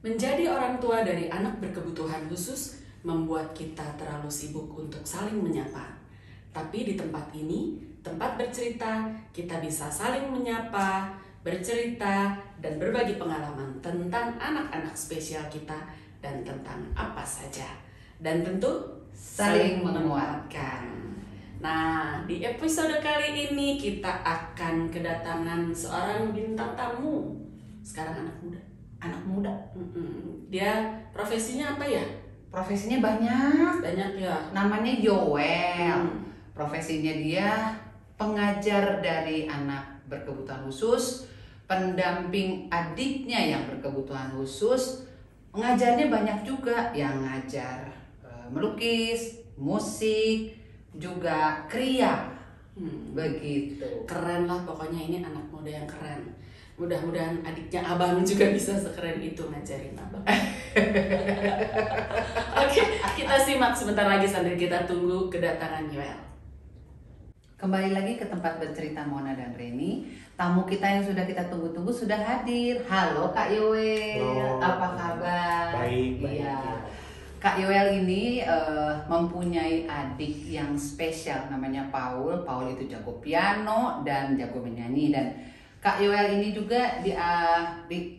Menjadi orang tua dari anak berkebutuhan khusus membuat kita terlalu sibuk untuk saling menyapa. Tapi di tempat ini, tempat bercerita, kita bisa saling menyapa, bercerita, dan berbagi pengalaman tentang anak-anak spesial kita dan tentang apa saja. Dan tentu saling menguatkan. Nah, di episode kali ini kita akan kedatangan seorang bintang tamu. Sekarang anak muda. Dia profesinya apa ya? Profesinya banyak ya. Namanya Yoel. Profesinya dia pengajar dari anak berkebutuhan khusus, pendamping adiknya yang berkebutuhan khusus. Pengajarnya banyak juga, yang ngajar melukis, musik, juga kriya. Begitu. Keren lah, pokoknya ini anak muda yang keren. Mudah-mudahan adiknya abang juga bisa sekeren itu ngajarin abang. Oke, kita simak sebentar lagi sambil kita tunggu kedatangan Yoel. Kembali lagi ke tempat bercerita Mona dan Reni. Tamu kita yang sudah kita tunggu-tunggu sudah hadir. Halo Kak Yoel. Halo. Apa kabar? Baik. Iya. Kak Yoel ini mempunyai adik yang spesial, namanya Paul. Paul itu jago piano dan jago menyanyi. Dan Kak Yoel ini juga di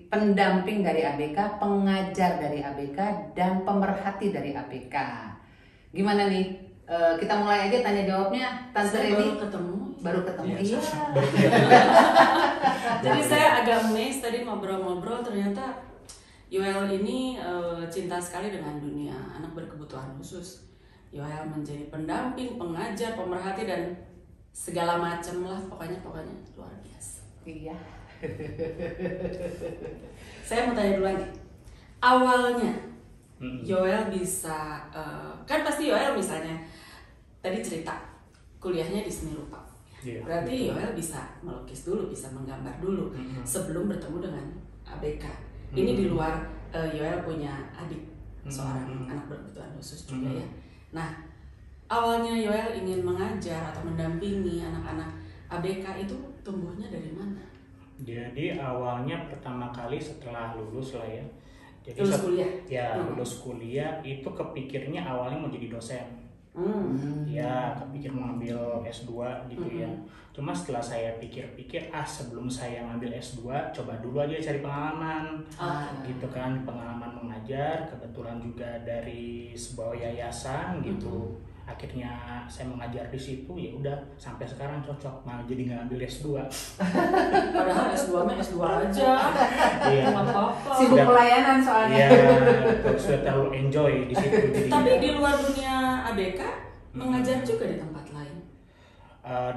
pendamping dari ABK, pengajar dari ABK, dan pemerhati dari ABK. Gimana nih? Kita mulai aja tanya jawabnya. Tante Reni baru ketemu. Iya. Jadi saya agak amazed tadi ngobrol-ngobrol, ternyata Yoel ini cinta sekali dengan dunia anak berkebutuhan khusus. Yoel menjadi pendamping, pengajar, pemerhati, dan segala macam lah, pokoknya luar biasa. Iya. Saya mau tanya dulu nih, awalnya Yoel bisa, kan pasti Yoel misalnya tadi cerita kuliahnya di seni rupa, berarti Yoel bisa melukis dulu, bisa menggambar dulu sebelum bertemu dengan ABK. Ini di luar Yoel punya adik seorang anak berkebutuhan khusus juga ya. Nah, awalnya Yoel ingin mengajar atau mendampingi anak-anak ABK itu tumbuhnya dari mana? Jadi awalnya pertama kali setelah lulus lah ya. Jadi Lulus kuliah? Ya, lulus kuliah itu kepikirnya awalnya mau jadi dosen. Ya, kepikir mau ngambil S2 gitu ya. Cuma setelah saya pikir-pikir, sebelum saya ngambil S2, coba dulu aja cari pengalaman. Gitu kan, pengalaman mengajar, kebetulan juga dari sebuah yayasan gitu. Akhirnya saya mengajar di situ, ya udah sampai sekarang cocok, malah jadi nggak ambil S2. Padahal S2 mah S2 aja. Iya. Apa-apa. Sibuk pelayanan soalnya. Iya, sudah terlalu enjoy di situ. Jadi tapi di luar dunia ABK mengajar juga di tempat lain.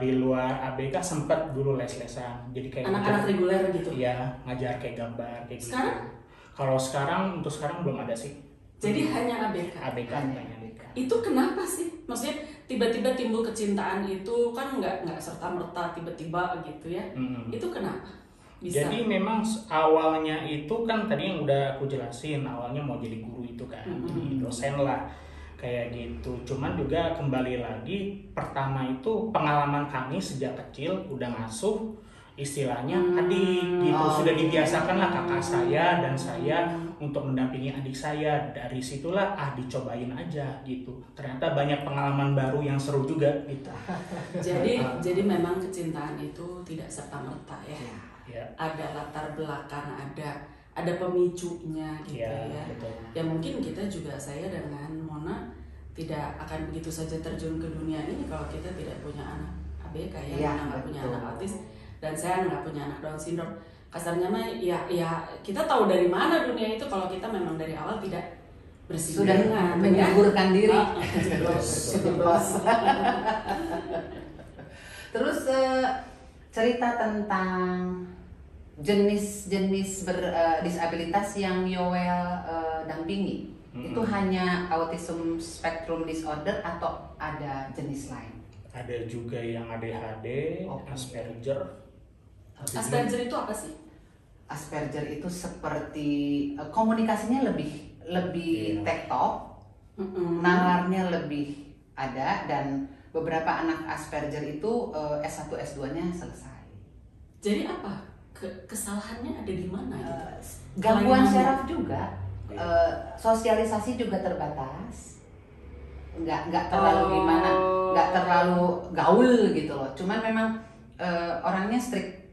Di luar ABK sempat dulu les-lesan, jadi kayak anak-anak reguler gitu. Iya, ngajar kayak gambar kayak sekarang? gitu. Kalau sekarang untuk sekarang belum ada sih. Jadi hanya ABK. ABK hanya ABK. Itu kenapa sih? Maksudnya tiba-tiba timbul kecintaan itu kan nggak serta merta tiba-tiba gitu ya. Itu kenapa? Bisa. Jadi memang awalnya itu kan tadi yang udah aku jelasin, awalnya mau jadi guru itu kan, jadi dosen lah kayak gitu. Cuman juga kembali lagi, pertama itu pengalaman kami sejak kecil udah ngasuh istilahnya adik gitu, sudah dibiasakan lah kakak saya dan saya untuk mendampingi adik saya. Dari situlah dicobain aja gitu, ternyata banyak pengalaman baru yang seru juga gitu. jadi memang kecintaan itu tidak serta merta ya. Ya. Ada latar belakang, ada pemicunya gitu ya. Betul. Ya mungkin kita juga, saya dengan Mona tidak akan begitu saja terjun ke dunia ini kalau kita tidak punya anak ABK ya, nggak punya anak autis, dan saya nggak punya anak Down syndrome. Kasarnya mah ya kita tahu dari mana dunia itu kalau kita memang dari awal tidak bersinggungan, sudah menyuburkan diri. Terus cerita tentang jenis-jenis disabilitas yang Yoel dampingi itu hanya autism spectrum disorder atau ada jenis lain? Ada juga yang ADHD, Asperger. Asperger itu apa sih? Asperger itu seperti komunikasinya lebih tektok, nalarnya lebih ada, dan beberapa anak Asperger itu S1 S2-nya selesai. Jadi apa? Kesalahannya ada di mana gitu? Gangguan syaraf juga, sosialisasi juga terbatas. Nggak terlalu gimana, nggak terlalu gaul gitu loh. Cuman memang orangnya strict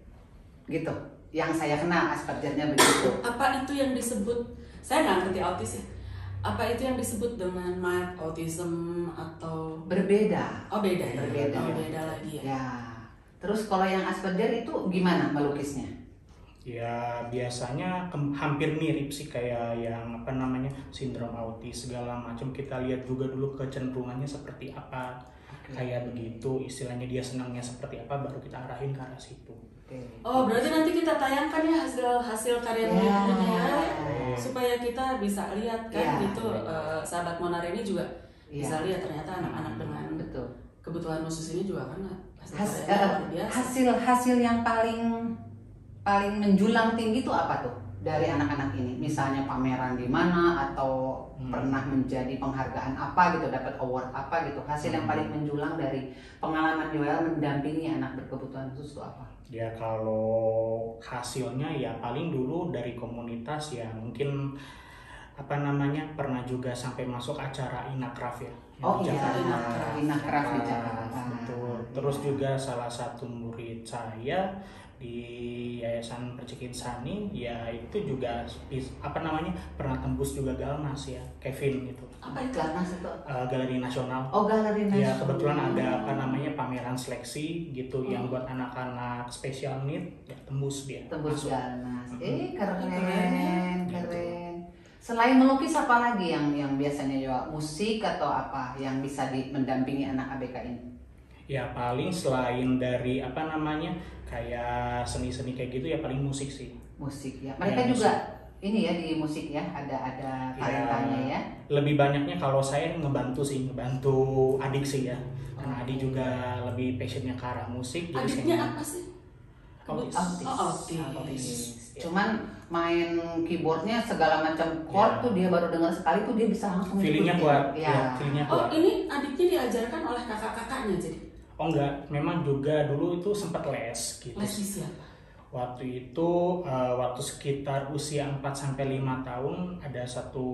gitu. Yang saya kenal Aspergernya begitu. Apa itu yang disebut? Saya nggak ngerti autis ya. Apa itu yang disebut dengan mild autism atau berbeda? Oh beda ya. Berbeda. Oh, beda lagi ya. Ya. Terus kalau yang Asperger itu gimana melukisnya? Ya biasanya hampir mirip sih kayak yang sindrom autis segala macam. Kita lihat juga dulu kecenderungannya seperti apa, kayak begitu. Istilahnya dia senangnya seperti apa, baru kita arahin ke arah situ. Oh berarti nanti kita tayangkan ya hasil karya berikutnya ya, supaya kita bisa lihat kan gitu. Sahabat Monar ini juga bisa lihat ternyata anak-anak dengan kebutuhan khusus ini juga kan hasil yang paling menjulang tinggi itu apa tuh dari anak-anak ini? Misalnya pameran di mana atau pernah menjadi penghargaan apa gitu, dapat award apa gitu. Hasil yang paling menjulang dari pengalaman Yoel mendampingi anak berkebutuhan khusus itu apa? Ya kalau hasilnya ya paling dulu dari komunitas ya mungkin pernah juga sampai masuk acara Inakraf ya. Oh iya, Inakraf di Jakarta. Betul. Terus juga salah satu murid saya di Yayasan Percikin Sani ya itu juga pernah tembus juga Galnas ya, Kevin itu. Apa itu Galnas itu? Galeri Nasional. Oh, Galeri Nasional. Ya kebetulan ada pameran seleksi gitu yang buat anak-anak special need ya tembus dia. Tembus Galnas. Keren. Selain melukis apa lagi yang biasanya Yoel? Musik atau apa yang bisa mendampingi anak ABK ini? Ya paling selain dari kayak seni-seni kayak gitu ya paling musik sih. Musik ya. Mereka juga ini ya di musik ya ada talentanya ya. Lebih banyaknya kalau saya ngebantu adik sih ya. Karena adik juga lebih passionnya ke arah musik. Adiknya apa sih? Autis. Cuman main keyboardnya segala macam chord tuh dia baru dengar sekali tuh dia bisa langsung feelingnya kuat. Feelingnya kuat. Oh ini adiknya diajarkan oleh kakak-kakaknya jadi? Oh enggak, memang juga dulu itu sempat les gitu. Les di siapa? Waktu itu waktu sekitar usia 4-5 tahun ada satu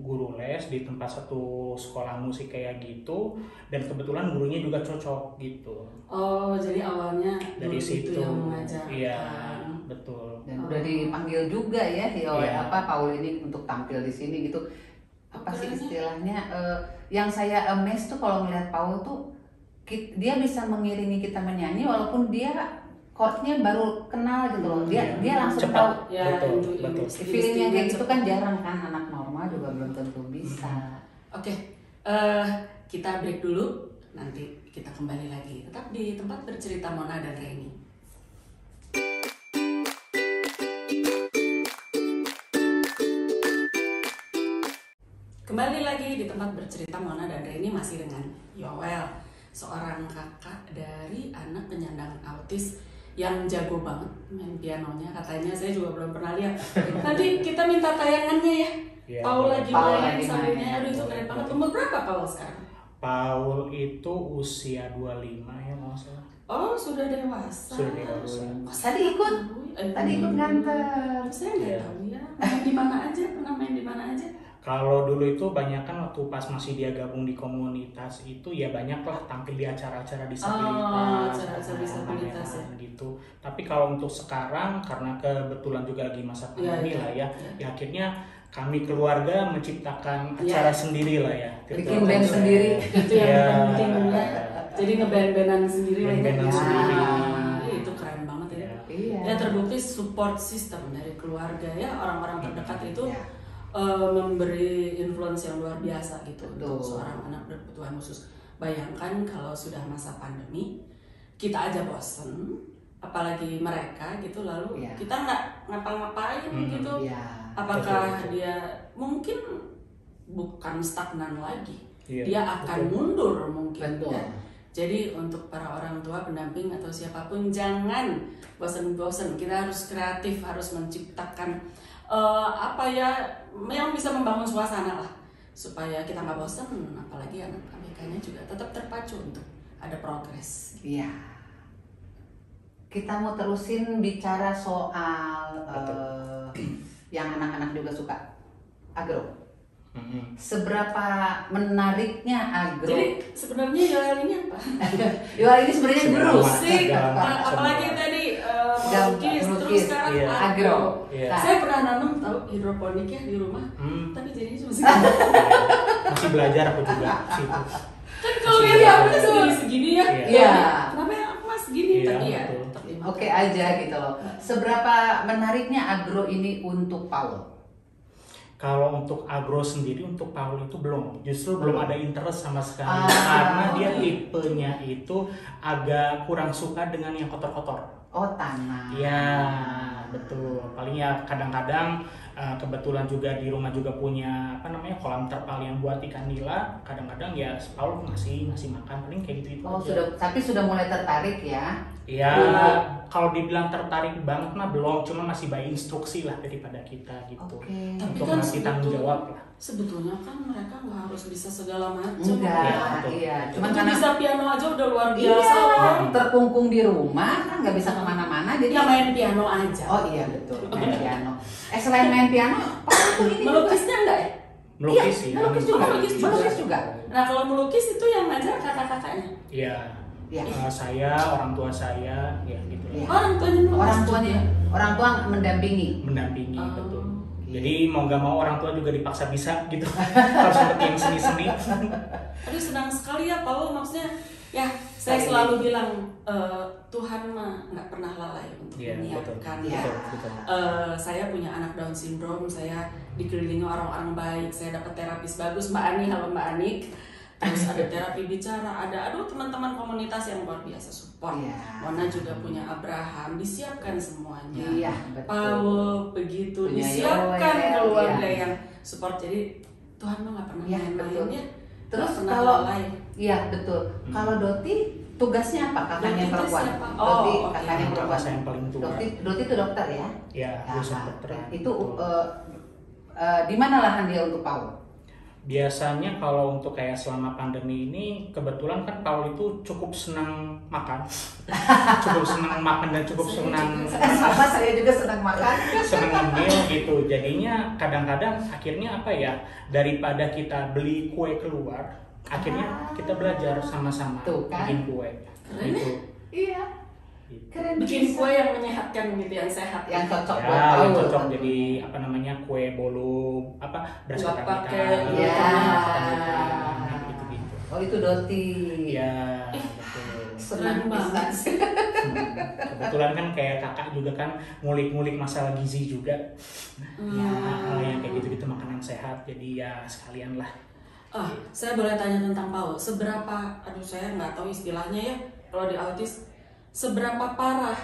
guru les di tempat satu sekolah musik kayak gitu, dan kebetulan gurunya juga cocok gitu. Oh jadi awalnya dari situ yang mengajarkan. Iya betul. Dan udah dipanggil juga ya Paul ini untuk tampil di sini gitu. Apa sih istilahnya yang saya amazed tuh kalau melihat Paul tuh dia bisa mengiringi kita menyanyi walaupun dia chordnya baru kenal gitu loh. Dia langsung tahu. Betul. Feeling yang kayak gitu kan jarang kan, anak normal juga belum tentu bisa. Oke, kita break dulu. Nanti kita kembali lagi. Tetap di tempat bercerita Mona dan Reni. Kembali lagi di tempat bercerita Mona dan Reni masih dengan Yoel, seorang kakak dari anak penyandang autis yang jago banget main pianonya. Katanya saya juga belum pernah lihat. Nanti kita minta tayangannya ya. Paul lagi main sambilnya. Aduh itu keren banget. Umur berapa Paul sekarang? Paul itu usia 25 ya nggak salah. Oh sudah dewasa. Tadi ikut nganter. Saya nggak tahu ya. Main di mana aja? Pernah main di mana aja? Kalau dulu itu banyak kan waktu pas masih dia gabung di komunitas itu ya banyak lah tampil di acara-acara disabilitas, acara-acara disabilitas ya. Gitu. Tapi kalau untuk sekarang karena kebetulan juga lagi masa pandemi lah ya, akhirnya kami keluarga menciptakan acara sendiri lah ya. Bikin band sendiri. Itu yang penting ya. Jadi ngeband-bandan sendiri lah ya. Itu keren banget ya. Ya terbukti support system dari keluarga ya, orang-orang terdekat itu memberi influence yang luar biasa gitu untuk seorang anak berkebutuhan khusus. Bayangkan kalau sudah masa pandemi, kita aja bosen, apalagi mereka gitu, lalu kita nggak ngapa-ngapain gitu. Apakah dia mungkin bukan stagnan lagi, dia akan mundur mungkin. Ya. Jadi untuk para orang tua, pendamping atau siapapun, jangan bosan-bosan. Kita harus kreatif, harus menciptakan apa ya yang bisa membangun suasana lah, supaya kita nggak bosan, apalagi anak ABK-nya juga tetap terpacu untuk ada progres. Iya. Kita mau terusin bicara soal yang anak-anak juga suka, agro. Seberapa menariknya agro? Jadi sebenarnya Yoel ini apa? Yoel ini sebenarnya guru. Musik, apalagi tadi melukis, terus sekarang agro. Saya pernah nanam tahu hidroponik ya di rumah, tapi jadinya cuma segini. Masih belajar aku juga situ. Kan kalau lihat aku segini ya. Iya. Kenapa ya aku mas segini? Tapi ya. Oke aja gitu loh. Seberapa menariknya agro ini untuk Paul? Kalau untuk agro sendiri, untuk Paul itu justru belum ada interest sama sekali, karena dia tipenya itu agak kurang suka dengan yang kotor-kotor. Oh, tanah. Ya, betul. Paling ya kadang-kadang kebetulan juga di rumah juga punya kolam terpal yang buat ikan nila. Kadang-kadang ya Paul ngasih makan, paling kayak gitu. Oh, tapi sudah mulai tertarik ya? Iya, kalau dibilang tertarik banget mah belum, cuma masih by instruksi lah daripada kita gitu. Untuk kan ngasih tanggung jawab lah. Sebetulnya kan mereka nggak harus bisa segala macam. Enggak, iya. Cuman karena bisa piano aja udah luar biasa. Iya, terkungkung di rumah kan nggak bisa kemana-mana, jadi ya main piano aja. Oh iya betul, main piano. Selain main piano, melukisnya enggak ya? Melukis sih. Melukis juga. Nah kalau melukis itu yang ngajar kakak-kakaknya? Iya. Saya, orang tua saya, ya gitu. Ya. Orang tua mendampingi, betul. Jadi mau nggak mau orang tua juga dipaksa bisa gitu. Harus ngertiin seni-seni. Aduh senang sekali ya Paul, maksudnya ya saya selalu bilang Tuhan mah nggak pernah lalai untuk menyiapkan. Betul. Saya punya anak Down syndrome, saya dikelilingi orang-orang baik, saya dapat terapis bagus, Mbak Ani, halo Mbak Anik. Terus ada terapi bicara, ada teman-teman komunitas yang luar biasa support. Mona juga punya Abraham, disiapkan semuanya. Iya, betul. Paul begitu punya disiapkan keluarga yang support. Jadi Tuhan mah nggak pernah main-main ya. Terus kalau betul. Kalau Doti tugasnya apa? Kakaknya yang perempuan. Doti kakaknya yang perempuan. Yang paling tua. Doti itu dokter ya? Iya, dokter. Itu di mana lahan dia untuk Paul? Biasanya kalau untuk kayak selama pandemi ini, kebetulan kan Paul itu cukup senang makan, dan cukup senang. Saya juga senang makan. Senang ngemil gitu. Jadinya kadang-kadang akhirnya daripada kita beli kue keluar, akhirnya kita belajar sama-sama bikin kue. Gitu. Iya. Keren, bikin kue yang menyehatkan gitu, yang sehat, yang cocok buat Paul. Yang cocok jadi kue bolu berdasarkan pakai gitu. Oh itu Doti. Ya, betul. Senang banget. Kebetulan kan kayak kakak juga kan ngulik-ngulik masalah gizi juga. Yang kayak gitu-gitu, makanan sehat, jadi ya sekalian lah. Saya boleh tanya tentang Paul, seberapa, saya nggak tahu istilahnya ya kalau di autis, seberapa parah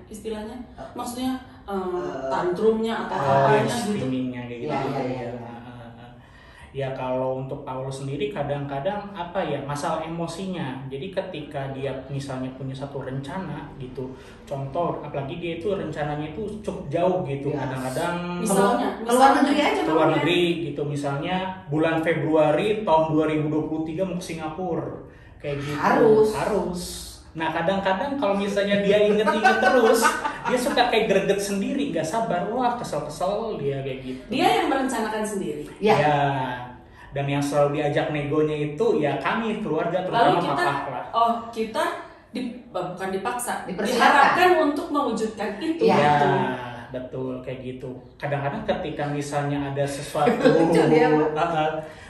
istilahnya? Maksudnya tantrumnya atau apanya gitu? Kayak gitu. Ya kalau untuk Paul sendiri kadang-kadang masalah emosinya. Jadi ketika dia misalnya punya satu rencana gitu, contoh apalagi dia itu rencananya itu cukup jauh gitu, kadang-kadang misalnya keluar negeri gitu, misalnya bulan Februari tahun 2023 mau ke Singapura kayak gitu. Harus. Nah kadang-kadang kalau misalnya dia inget-inget terus, dia suka kayak greget sendiri, gak sabar, kesel-kesel dia kayak gitu. Dia yang merencanakan sendiri. Ya. Dan yang selalu diajak negonya itu ya kami keluarga, terutama papa lah. Kita bukan dipaksa, diharapkan untuk mewujudkan itu. Ya, betul kayak gitu. Kadang-kadang ketika misalnya ada sesuatu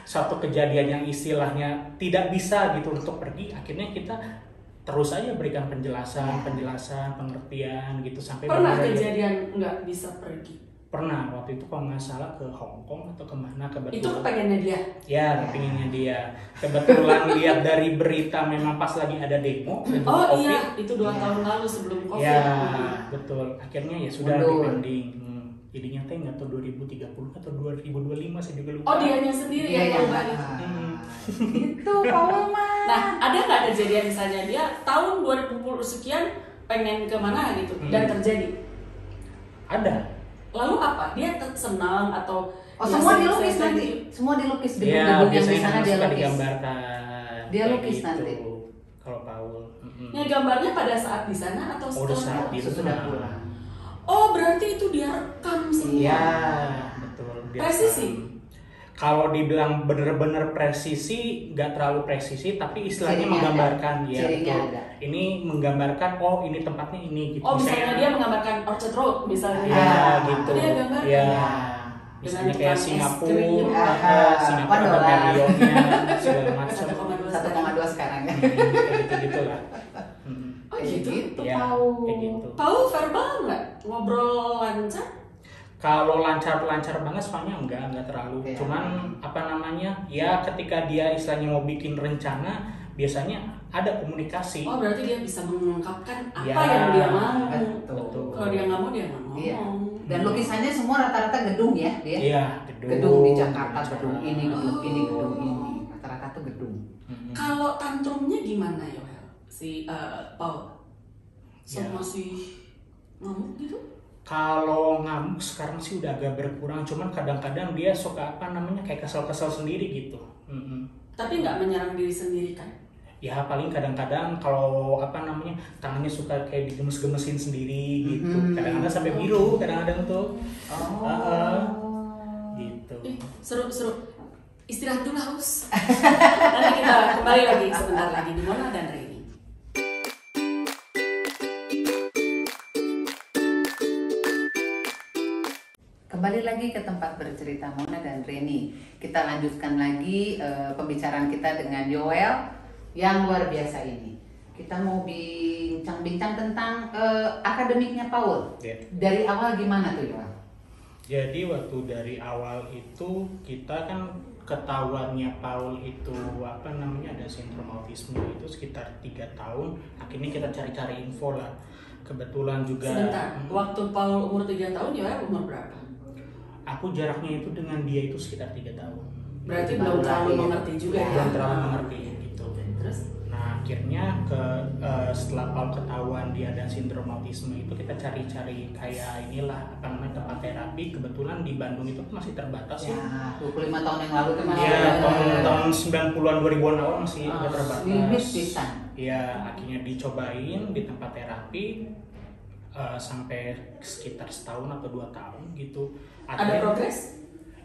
suatu kejadian yang istilahnya tidak bisa gitu untuk pergi, akhirnya kita terus aja berikan penjelasan, pengertian gitu sampai pernah kejadian nggak bisa pergi. Pernah, waktu itu kalau nggak salah ke Hong Kong atau kemana kebetulan. Itu kepengennya dia? Ya, kepengennya dia. Kebetulan lihat dari berita memang pas lagi ada demo. Oh COVID. Iya, itu 2 tahun lalu sebelum COVID. Ya, betul. Akhirnya ya sudah dipending. Jadinya teh nggak tahu 2030 atau 2025 saya juga lupa. Oh, dianya sendiri yang balik. Itu Paul mah. Nah, ada nggak kejadian misalnya dia tahun 2010 sekian pengen kemana gitu dan terjadi? Ada. Lalu apa? Dia senang atau semua dilukis nanti? Semua dilukis gedung-gedung yang di sana dia lukis. Digambarkan. Dia lukis gitu, nanti. Kalau Paul. Ya gambarnya pada saat di sana atau setelah sudah pulang? Oh, berarti itu dia rekam semua. Iya, betul. Presisi. Kalau dibilang bener-bener presisi, nggak terlalu presisi, tapi istilahnya menggambarkan ya. Ini menggambarkan, oh ini tempatnya ini gitu. Oh, misalnya dia menggambarkan Orchard Road misalnya. Ya, gitu. Dia gambar. Ya. Misalnya kayak Singapura, Singapura ada Marriottnya, segala macam. 1,2 sekarang ya. Kayak gitu-gitu lah. Oh gitu. Ya, Paul. kayak gitu. Paul verbal nggak? Ngobrol lancar? Kalau lancar banget soalnya enggak terlalu. Ya. Cuman apa namanya? Ya ketika dia istilahnya mau bikin rencana, biasanya ada komunikasi. Oh, berarti dia bisa mengungkapkan apa ya, yang dia mau. Betul. Kalau dia nggak mau, dia nggak ngomong. Iya. Dan lukisannya semua rata-rata gedung ya dia. Iya, gedung di Jakarta, gedung ini, gedung ini, gedung ini. Rata-rata tuh gedung. Kalau tantrumnya gimana ya, si Paul? Masih ngamuk gitu? Kalau ngamuk sekarang sih udah agak berkurang, cuman kadang-kadang dia suka apa namanya kayak kesel-kesel sendiri gitu. Tapi nggak menyerang diri sendiri kan? Ya paling kadang-kadang kalau apa namanya tangannya suka kayak digemes-gemesin sendiri gitu. Kadang-kadang sampai biru, kadang-kadang tuh. Gitu. Seru. Istirahat dulu haus. Nanti kita kembali lagi sebentar lagi di Mona dan Reni. Kembali lagi ke tempat bercerita Mona dan Reni. Kita lanjutkan lagi pembicaraan kita dengan Yoel yang luar biasa ini. Kita mau bincang-bincang tentang akademiknya Paul. Dari awal gimana tuh Yoel? Jadi waktu dari awal itu kita kan ketahuannya Paul itu apa namanya ada sindrom autisme itu sekitar 3 tahun. Akhirnya kita cari-cari info lah. Kebetulan juga. Sebentar, waktu Paul umur 3 tahun, Yoel umur berapa? Aku jaraknya itu dengan dia itu sekitar 3 tahun. Berarti belum terlalu mengerti juga ya? Belum terlalu mengerti gitu. Terus? Nah akhirnya setelah Paul ketahuan dia ada sindrom autisme itu kita cari-cari kayak inilah apa namanya tempat terapi. Kebetulan di Bandung itu masih terbatas ya. 25 tahun yang lalu kan masih. Iya, tahun 90-an 2000-an awal masih terbatas. Limit bisa. Iya, akhirnya dicobain di tempat terapi sampai sekitar setahun atau 2 tahun gitu. Akhirnya, ada progres?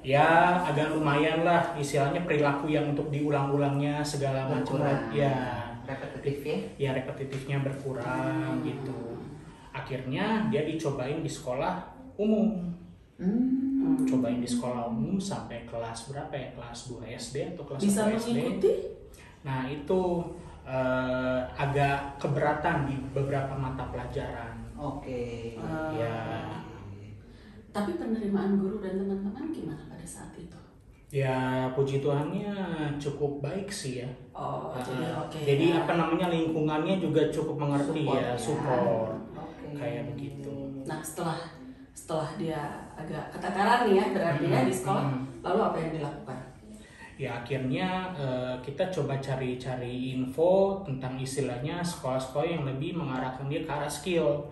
Ya agak lumayan lah, istilahnya perilaku yang untuk diulang-ulangnya segala macam ya repetitif ya? Ya repetitifnya berkurang gitu. Akhirnya dia dicobain di sekolah umum. Cobain di sekolah umum sampai kelas berapa ya? Kelas 2 SD atau kelas 1 SD. Bisa mengikuti? Nah itu agak keberatan di beberapa mata pelajaran. Oke. Ya. Tapi penerimaan guru dan teman-teman gimana pada saat itu? Ya puji Tuhannya cukup baik sih ya. Jadi oke. Jadi apa namanya lingkungannya juga cukup mengerti support. Kayak begitu. Nah setelah dia agak keteteran nih ya berarti ya di sekolah, lalu apa yang dilakukan? Ya akhirnya kita coba cari-cari info tentang istilahnya sekolah-sekolah yang lebih mengarahkan dia ke arah skill.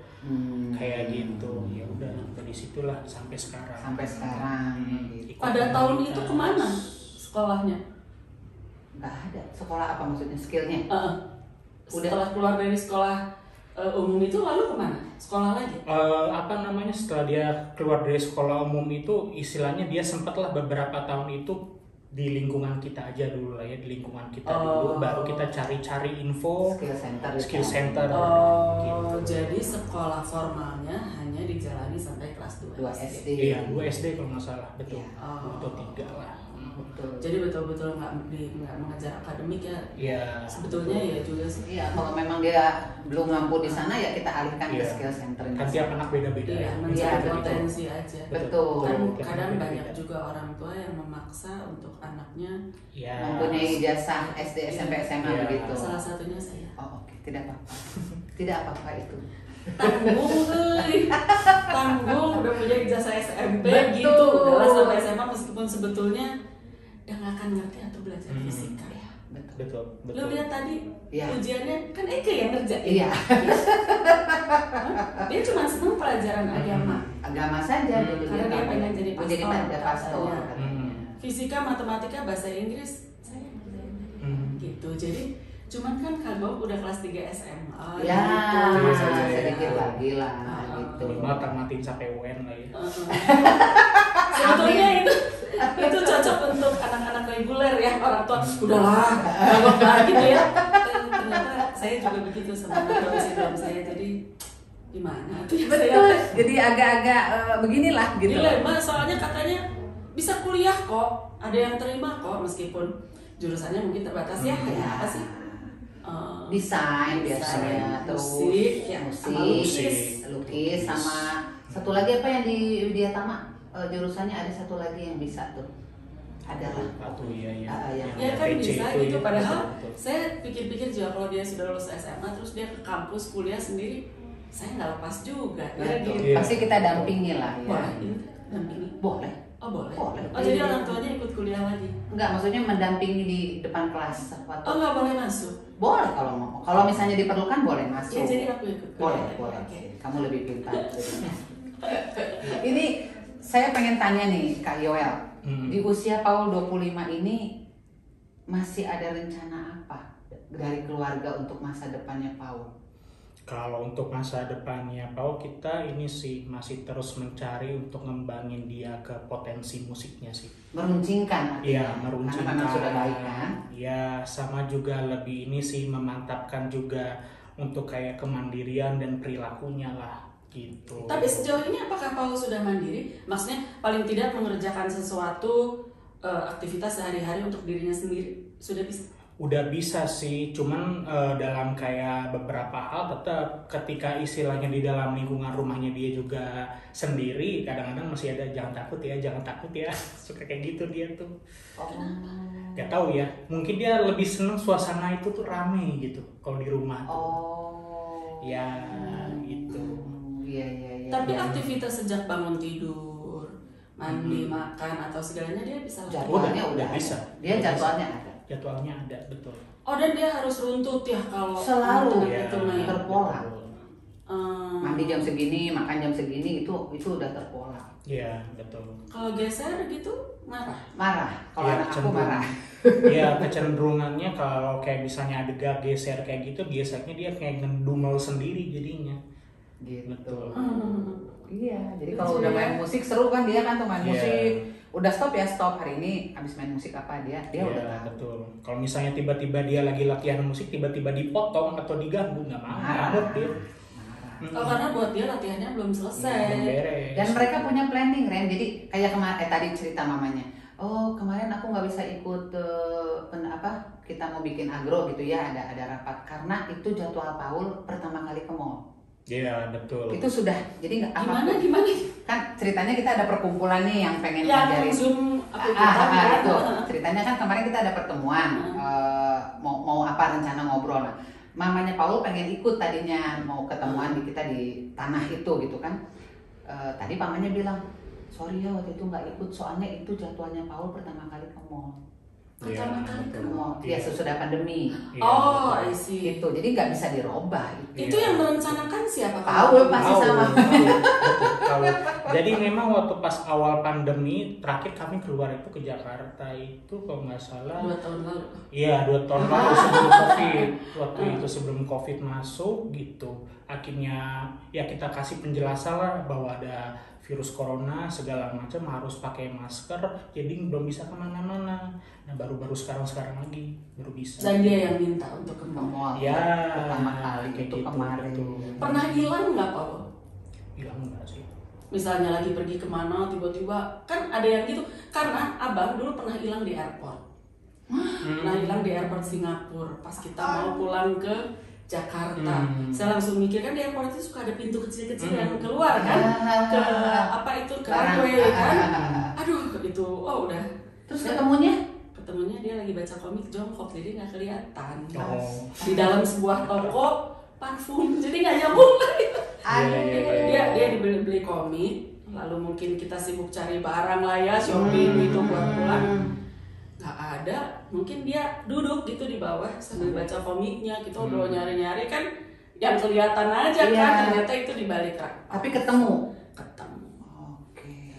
Kayak gitu. Ya udah dari situlah sampai sekarang. Pada tahun itu kemana sekolahnya? Nggak ada. Sekolah apa maksudnya skillnya? Setelah keluar dari sekolah umum itu lalu kemana? Sekolah lagi? Apa namanya setelah dia keluar dari sekolah umum itu istilahnya dia sempatlah beberapa tahun itu di lingkungan kita aja dulu lah ya, di lingkungan kita dulu, baru kita cari-cari info skill center gitu. Jadi sekolah formalnya hanya dijalani sampai kelas 2 SD. Iya, 2 SD kalau nggak salah, betul. Atau 3 lah. Betul. Jadi betul-betul nggak mengejar akademik ya. Iya. Sebetulnya ya juga sih. Iya, kalau memang dia belum mampu di sana ya kita alihkan ke skill center. Kan tiap anak beda-beda. Iya, mencari potensi aja. Betul. Kan kadang banyak juga orang tua yang memaksa untuk anaknya mempunyai ijazah SD, SMP, SMA begitu. Salah satunya saya. Oh, oke, tidak apa-apa. Tidak apa-apa itu. Tanggung udah punya ijazah SMP gitu, udah sampai SMA meskipun sebetulnya udah nggak akan ngerti atau belajar fisika ya. Betul. Lo lihat tadi ujiannya kan Eke yang ngerjain. Iya. Dia cuma seneng pelajaran agama saja. Karena dia pengen jadi pastor. Fisika, matematika, bahasa Inggris saya ngerjain. Gitu. Jadi cuman kan Kagok udah kelas 3 SMA. Ya, gitu. sedikit lagi lah gitu. Minimal tamatin sampai UN lah ya. Sebetulnya itu cocok untuk anak-anak reguler ya, orang tua udahlah Kagok lah gitu ya. Ternyata saya juga begitu sama anak sindrom saya, jadi gimana tuh ya. Betul. Jadi agak-agak beginilah gitu. Dilema, soalnya katanya bisa kuliah kok, ada yang terima kok meskipun jurusannya mungkin terbatas ya. Kayak apa sih? Desain biasanya, terus musik, lukis, sama satu lagi apa yang di Widya Tama jurusannya ada satu lagi yang bisa tuh, ada lah. Ya kan bisa gitu. Padahal saya pikir-pikir juga kalau dia sudah lulus SMA terus dia ke kampus kuliah sendiri, saya nggak lepas juga. Pasti kita dampingi lah ya. Dampingi? Boleh. Oh boleh. Oh jadi orang tuanya ikut kuliah lagi? Enggak, maksudnya mendampingi di depan kelas. Oh nggak boleh masuk? Boleh kalau mau. Kalau misalnya diperlukan boleh masuk. Ya jadi aku ikut. Boleh. Kamu lebih pintar. Ini saya pengen tanya nih Kak Yoel. Di usia Paul 25 ini masih ada rencana apa dari keluarga untuk masa depannya Paul? Kalau untuk masa depannya Paul, kita ini sih masih terus mencari untuk ngembangin dia ke potensi musiknya sih. Meruncingkan? Iya, meruncingkan. Karena sudah baik kan? Ya, sama juga lebih ini sih memantapkan juga untuk kayak kemandirian dan perilakunya lah gitu. Tapi sejauh ini apakah Paul sudah mandiri? Maksudnya paling tidak mengerjakan sesuatu aktivitas sehari-hari untuk dirinya sendiri sudah bisa? Udah bisa sih, cuman dalam kayak beberapa hal tetap ketika istilahnya di dalam lingkungan rumahnya dia juga sendiri, kadang-kadang masih ada jangan takut ya suka kayak gitu dia tuh. Gak tahu ya, mungkin dia lebih seneng suasana itu tuh rame gitu kalau di rumah tuh. Ya itu. Iya. Tapi aktivitas sejak bangun tidur, mandi, makan atau segalanya dia bisa lakukan. Jadwalnya udah bisa. Dia jadwalnya ada. Jadwalnya ada, betul. Oh dan dia harus runtut ya kalau selalu itu main terpola. Mandi jam segini, makan jam segini itu udah terpola. Iya, betul. Kalau geser gitu marah. Kalau anak aku marah. Iya, kecenderungannya kalau kayak misalnya ada geser kayak gitu, biasanya dia kayak ngedumel sendiri jadinya. Gitu. Betul. Iya, jadi kalau udah main musik seru kan dia kan tuh main musik. Udah stop hari ini habis main musik apa dia udah tahu. Betul. Kalau misalnya tiba-tiba dia lagi latihan musik tiba-tiba dipotong atau diganggu nggak marah dia. Oh karena buat dia latihannya belum selesai. Dan mereka punya planning Ren. Jadi kayak kemarin tadi cerita mamanya. Oh kemarin aku nggak bisa ikut kita mau bikin agro gitu ya ada rapat karena itu jadwal Paul pertama kali ke mall. Iya betul. Itu sudah jadi nggak gimana kan ceritanya kita ada perkumpulan nih yang pengen ngajarin Zoom itu ceritanya kan kemarin kita ada pertemuan mau apa rencana ngobrol. Nah mamanya Paul pengen ikut tadinya mau ketemuan di kita di tanah itu gitu kan. Tadi pamannya bilang sorry ya waktu itu nggak ikut soalnya itu jadwalnya Paul pertama kali ke mall. Pertama kali ke mall. Ya sesudah pandemi. Oh, I see. Itu jadi nggak bisa dirubah. Itu yang merencanakan siapa? Paul pasti sama. Jadi memang waktu pas awal pandemi terakhir kami keluar itu ke Jakarta itu kalau nggak salah 2 tahun lalu. Iya 2 tahun lalu sebelum COVID. Waktu itu sebelum COVID masuk gitu. Akhirnya ya kita kasih penjelasan lah bahwa ada virus corona segala macam harus pakai masker, jadi belum bisa kemana-mana. Nah baru sekarang lagi baru bisa. Dan dia yang minta untuk ke mall. Ya pertama kali kayak itu gitu, kemarin. betul. Pernah hilang nggak Paul? Hilang nggak sih? Misalnya lagi pergi kemana tiba-tiba, kan ada yang gitu. Karena abang dulu pernah hilang di airport. Pernah hilang di airport Singapura pas kita mau pulang ke Jakarta. Saya langsung mikir, kan di airport itu suka ada pintu kecil-kecil yang keluar kan ke apa itu, ke runway kan. Aduh itu udah. Terus ketemunya dia lagi baca komik jongkok, jadi nggak kelihatan. Oh. Di dalam sebuah toko parfum, jadi nggak nyambung. Dia dibeli komik, lalu mungkin kita sibuk cari barang lah ya, shopping gitu buat pulang. Nggak ada, mungkin dia duduk gitu di bawah sambil baca komiknya, kita udah nyari-nyari kan, yang kelihatan aja kan, ternyata itu di balik rak. Tapi ketemu. Oke.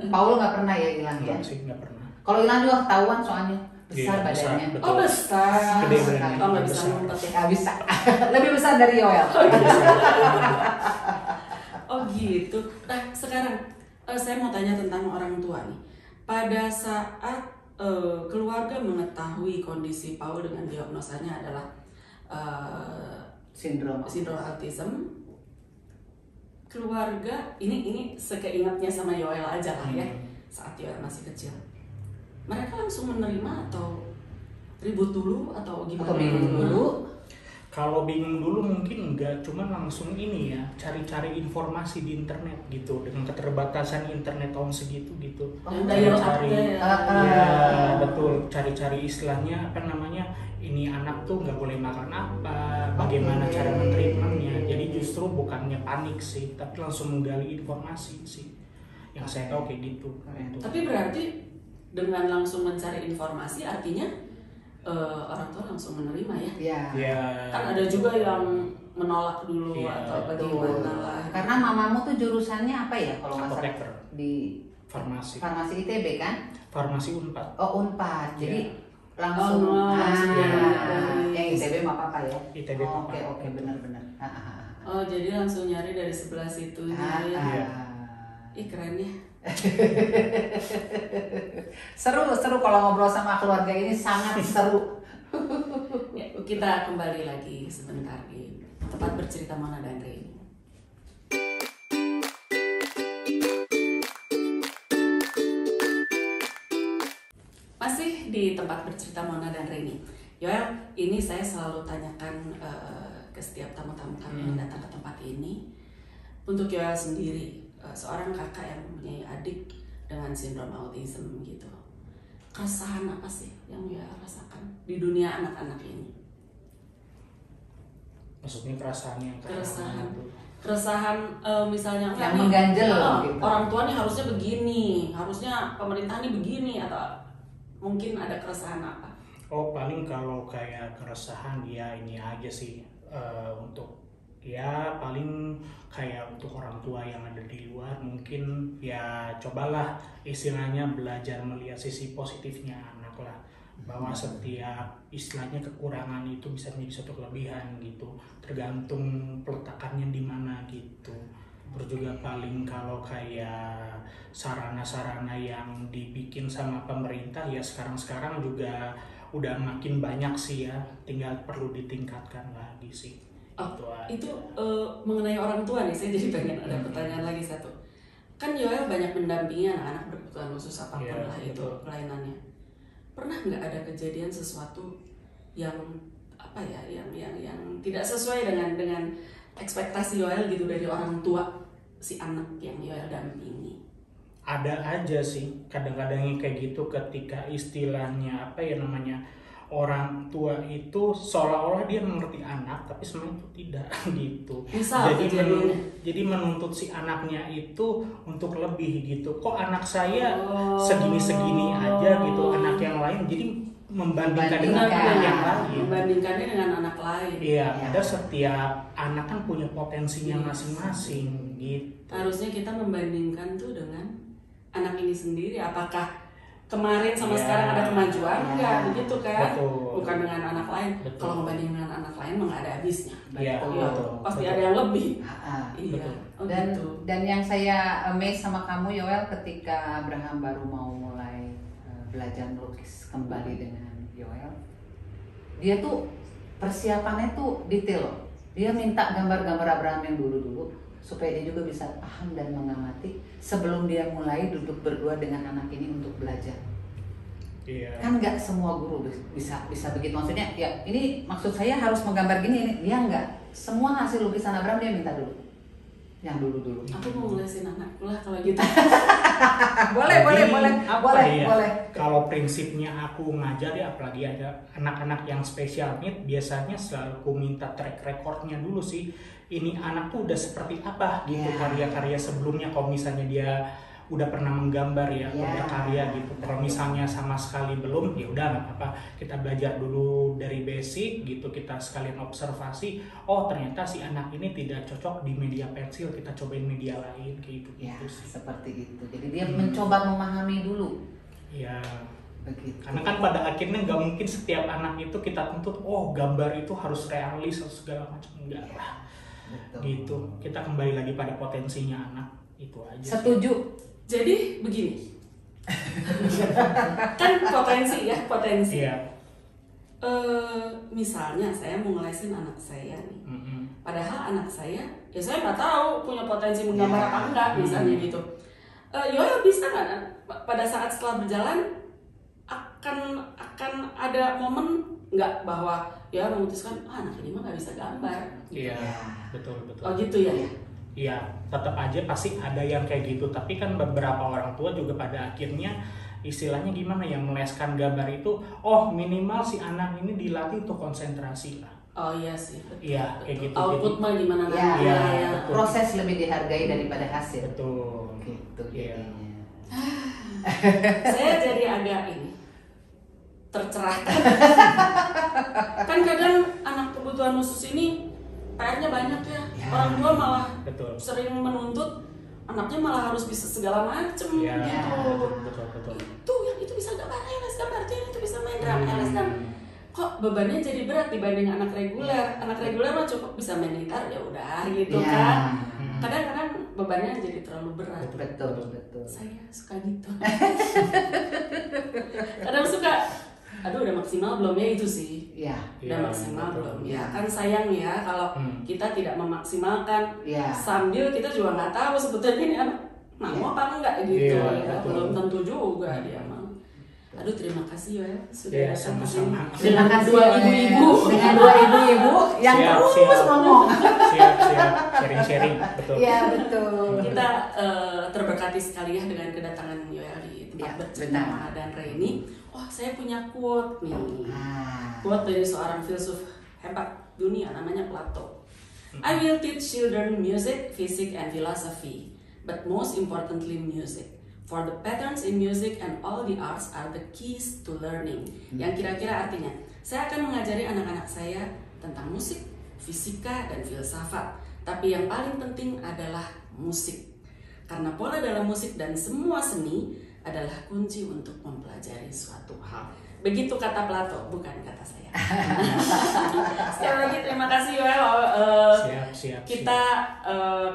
Paul nggak pernah ya hilang ya? Nggak pernah. Kalau hilang juga ketahuan soalnya besar badannya. Besar, Oh besar. Gede badannya. Oh nggak bisa ngumpet ya? Nggak bisa. Lebih besar dari Yoel. Oh gitu. Nah sekarang saya mau tanya tentang orang tua nih. Pada saat keluarga mengetahui kondisi Paul dengan diagnosanya adalah sindrom autism, keluarga ini sekeingatnya sama Yoel aja lah ya, saat Yoel masih kecil. Mereka langsung menerima atau ribut dulu atau gimana? Atau bingung dulu? Kalau bingung dulu mungkin enggak, cuman langsung ini ya, cari-cari informasi di internet gitu, dengan keterbatasan internet tahun segitu gitu. Cari ya betul, cari-cari istilahnya apa namanya, ini anak tuh nggak boleh makan apa, bagaimana cara menerimanya. Jadi justru bukannya panik sih, tapi langsung menggali informasi sih. Yang saya tahu kayak gitu. Tapi berarti dengan langsung mencari informasi artinya orang tua langsung menerima ya? Iya. Kan ada juga yang menolak dulu atau bagaimana lah. Karena mamamu tuh jurusannya apa ya kalau nggak salah? Di farmasi. Farmasi ITB kan? Farmasi Unpad. Oh Unpad. Jadi langsung yang ITB mah papa ya? ITB papa. Oke benar-benar. Oh jadi langsung nyari dari sebelah situ ya? Ih keren ya. Seru kalau ngobrol sama keluarga ini, sangat seru. Ya, kita kembali lagi sebentar di tempat bercerita Mona dan Reni. Masih di tempat bercerita Mona dan Reni. Yoel, ini saya selalu tanyakan ke setiap tamu-tamu kami yang datang ke tempat ini. Untuk Yoel sendiri, seorang kakak yang mempunyai adik dengan sindrom autism gitu, keresahan apa sih yang dia rasakan di dunia anak-anak ini? Maksudnya keresahan misalnya yang mengganjel gitu. Orang tua nih harusnya begini, harusnya pemerintah nih begini, atau mungkin ada keresahan apa? Oh paling kalau kayak keresahan ya ini aja sih, untuk ya paling kayak untuk orang tua yang ada di luar mungkin ya cobalah istilahnya belajar melihat sisi positifnya anak lah, bahwa setiap istilahnya kekurangan itu bisa menjadi suatu kelebihan gitu, tergantung peletakannya di mana gitu. Terus juga paling kalau kayak sarana-sarana yang dibikin sama pemerintah ya sekarang juga udah makin banyak sih ya, tinggal perlu ditingkatkan lagi sih. Itu mengenai orang tua nih, saya jadi pengen ada pertanyaan lagi satu. Kan Yoel banyak mendampingi anak-anak berkebutuhan khusus apapun lah itu pelayanannya. Pernah nggak ada kejadian sesuatu yang apa ya, yang tidak sesuai dengan ekspektasi Yoel gitu dari orang tua si anak yang Yoel dampingi? Ada aja sih, kadang-kadang yang kayak gitu ketika istilahnya apa ya namanya, orang tua itu seolah-olah dia mengerti anak tapi sebenarnya itu tidak gitu. Jadi menuntut si anaknya itu untuk lebih gitu. Kok anak saya segini-segini aja gitu, anak yang lain, jadi membandingkan dengan yang lain. Membandingkannya dengan anak lain. Iya, ada setiap anak kan punya potensinya masing-masing gitu. Harusnya kita membandingkan tuh dengan anak ini sendiri, apakah kemarin sama sekarang ada kemajuan, enggak begitu kan? Betul. Bukan dengan anak lain. Betul. Kalau ngebanding dengan anak lain mah nggak ada habisnya. Iya, betul. Pasti Betul. ada yang lebih. Iya. Betul. Oh, Dan gitu. dan yang saya amazed sama kamu Yoel ketika Abraham baru mau mulai belajar melukis kembali dengan Yoel, dia tuh persiapannya tuh detail. Dia minta gambar-gambar Abraham yang dulu-dulu supaya dia juga bisa paham dan mengamati sebelum dia mulai duduk berdua dengan anak ini untuk belajar. Iya. Kan nggak semua guru bisa begitu, maksudnya ya ini maksud saya harus menggambar gini, ini dia nggak. Semua hasil lukisan Abraham dia minta dulu yang dulu-dulu. Aku mau ngelesin anakku lah kalau gitu. boleh. Kalau prinsipnya aku ngajar ya, apalagi ada anak-anak yang special need, biasanya selalu aku minta track recordnya dulu sih. Ini anak tuh udah seperti apa gitu, karya-karya sebelumnya. Kalau misalnya dia udah pernah menggambar ya, berkarya gitu. Kalau misalnya sama sekali belum, ya udah nggak apa-apa. Kita belajar dulu dari basic gitu, kita sekalian observasi. Oh ternyata si anak ini tidak cocok di media pensil, kita cobain media lain kayak gitu. Ya, Gitu sih. seperti itu. Jadi dia mencoba memahami dulu. Ya. Begitu. Karena kan pada akhirnya nggak mungkin setiap anak itu kita tuntut, oh gambar itu harus realis atau segala macam, enggak lah. Betul. Gitu. Kita kembali lagi pada potensinya anak itu aja. Setuju. Jadi begini. Kan potensi ya, potensi. Iya. Misalnya saya mau ngelesin anak saya nih. Padahal anak saya, ya saya nggak tahu punya potensi menggambar apa enggak, misalnya gitu. Yoel bisa nggak pada saat setelah berjalan akan ada momen nggak bahwa ya memutuskan anak ini mah nggak bisa gambar. Iya, betul. Oh gitu ya. Iya, tetap aja pasti ada yang kayak gitu. Tapi kan beberapa orang tua juga pada akhirnya istilahnya gimana ya, meleskan gambar itu, oh minimal si anak ini dilatih untuk konsentrasi lah. Oh iya sih. Iya, kayak gitu. Output mah gimana Ya, nanti ya, ya. betul. proses lebih dihargai daripada hasil. Betul. Gitu Iya. jadinya. Saya jadi agak ini tercerahkan. Kan kadang anak kebutuhan khusus ini PR-nya banyak ya. Orang tua malah Betul. sering menuntut anaknya malah harus bisa segala macem Iya, gitu. betul. Itu yang itu bisa gambar yang itu bisa main drum dan kok bebannya jadi berat dibanding anak reguler. Anak reguler mah cukup bisa main gitar ya udah gitu kan. Kadang-kadang bebannya jadi terlalu berat. Betul. Saya suka gitu. Kadang suka, aduh udah maksimal belum ya itu sih. Iya. Udah maksimal betul. belum ya. Kan sayang ya kalau kita tidak memaksimalkan. Sambil kita juga nggak tahu sebetulnya ini anak mau apa enggak gitu. Iya, Belum tentu juga dia mau. Aduh terima kasih ya sudah datang ke sini. sama-sama. Terima kasih Dua ibu-ibu. dengan dua ibu-ibu yang terus ngomong. Siap, sharing, betul. Iya betul. Kita terberkati sekali ya dengan kedatangan Yoel di tempat bercerita Mona dan Reini. Oh saya punya quote nih. Quote dari seorang filsuf hebat dunia namanya Plato. I will teach children music, physics, and philosophy, but most importantly music. For the patterns in music and all the arts are the keys to learning. Yang kira-kira artinya, saya akan mengajari anak-anak saya tentang musik, fisika, dan filsafat. Tapi yang paling penting adalah musik. Karena pola dalam musik dan semua seni adalah kunci untuk mempelajari suatu hal. Begitu kata Plato, bukan kata saya. Sekali lagi terima kasih Yoel. Siap. Kita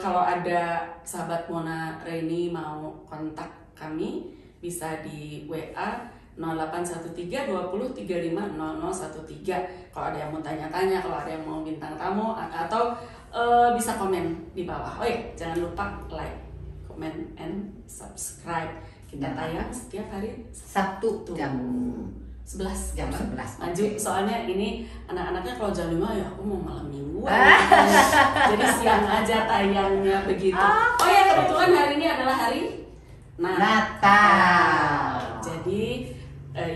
kalau ada sahabat Mona Reini mau kontak kami bisa di WA 0813 20 35 0013. Kalau ada yang mau tanya-tanya, kalau ada yang mau bintang tamu atau bisa komen di bawah. Oh iya, jangan lupa like, comment, and subscribe. Kita tayang setiap hari Sabtu jam 11 jam 11 maju. Soalnya ini anak-anaknya kalau jam 5 ya aku mau malam mingguan. Jadi siang aja tayangnya begitu. Oh ya kebetulan hari ini adalah hari Natal. Jadi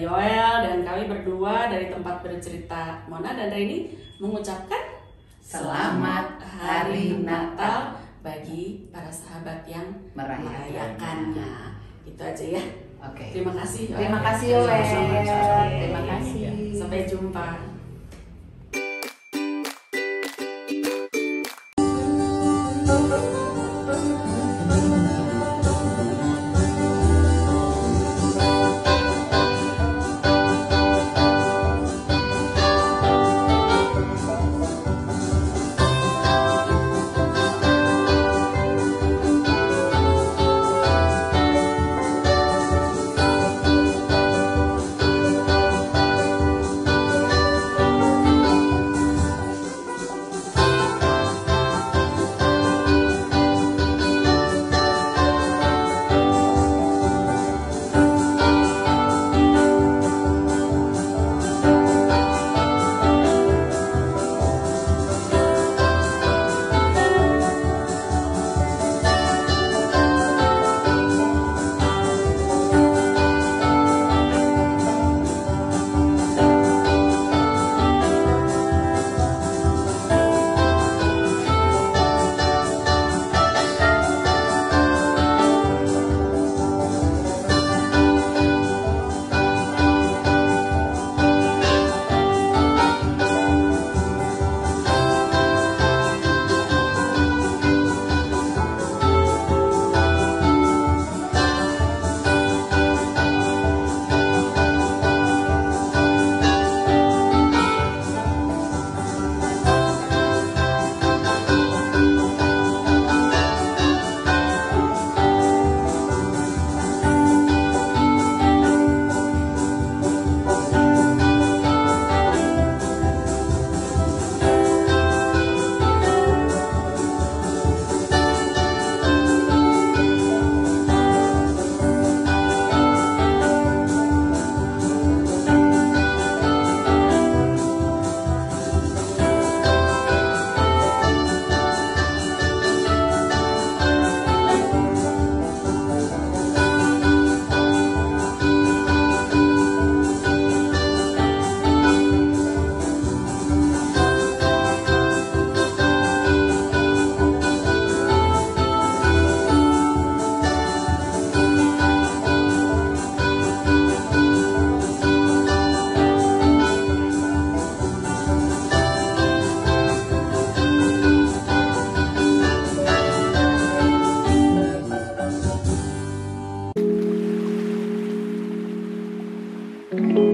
Yoel dan kami berdua dari tempat bercerita Mona dan Reini mengucapkan Selamat Hari Natal bagi para sahabat yang merayakannya. Itu aja ya. Oke. Terima kasih. Terima kasih Yoel. Sama-sama. Terima kasih. Sampai jumpa. you.